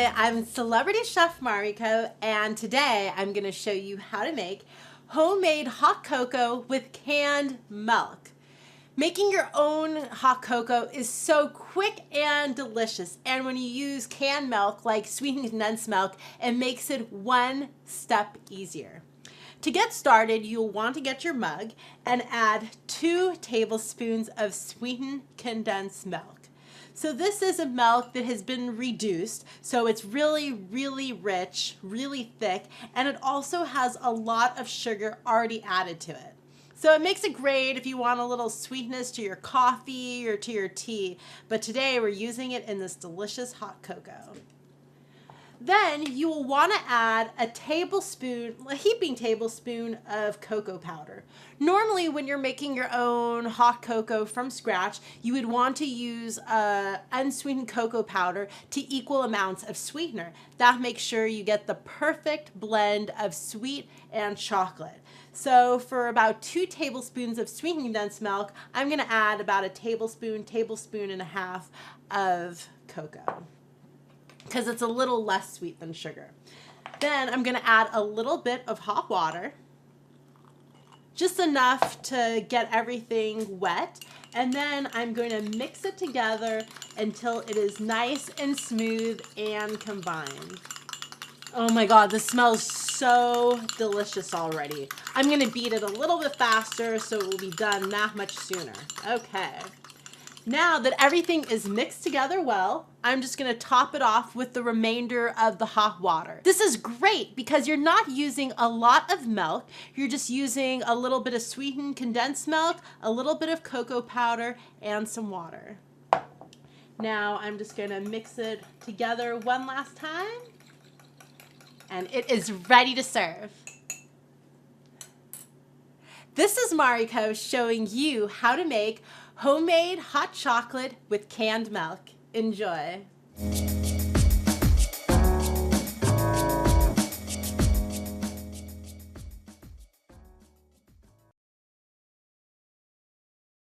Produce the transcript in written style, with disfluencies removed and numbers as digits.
Hi, I'm Celebrity Chef Mariko, and today I'm going to show you how to make homemade hot cocoa with canned milk. Making your own hot cocoa is so quick and delicious, and when you use canned milk like sweetened condensed milk, it makes it one step easier. To get started, you'll want to get your mug and add 2 tablespoons of sweetened condensed milk. So this is a milk that has been reduced, so it's really rich, really thick, and it also has a lot of sugar already added to it. So it makes it great if you want a little sweetness to your coffee or to your tea, but today we're using it in this delicious hot cocoa. Then you will want to add a heaping tablespoon of cocoa powder. Normally when you're making your own hot cocoa from scratch, you would want to use unsweetened cocoa powder to equal amounts of sweetener. That makes sure you get the perfect blend of sweet and chocolate. So for about 2 tablespoons of sweetened condensed milk, I'm going to add about a tablespoon and a half of cocoa, because it's a little less sweet than sugar. Then I'm gonna add a little bit of hot water, just enough to get everything wet, and then I'm going to mix it together until it is nice and smooth and combined. Oh my God, this smells so delicious already. I'm gonna beat it a little bit faster so it will be done that much sooner. Okay. Now that everything is mixed together well, I'm just going to top it off with the remainder of the hot water. This is great because you're not using a lot of milk. You're just using a little bit of sweetened condensed milk, a little bit of cocoa powder, and some water. Now I'm just going to mix it together one last time, and it is ready to serve. This is Mariko showing you how to make homemade hot chocolate with canned milk. Enjoy.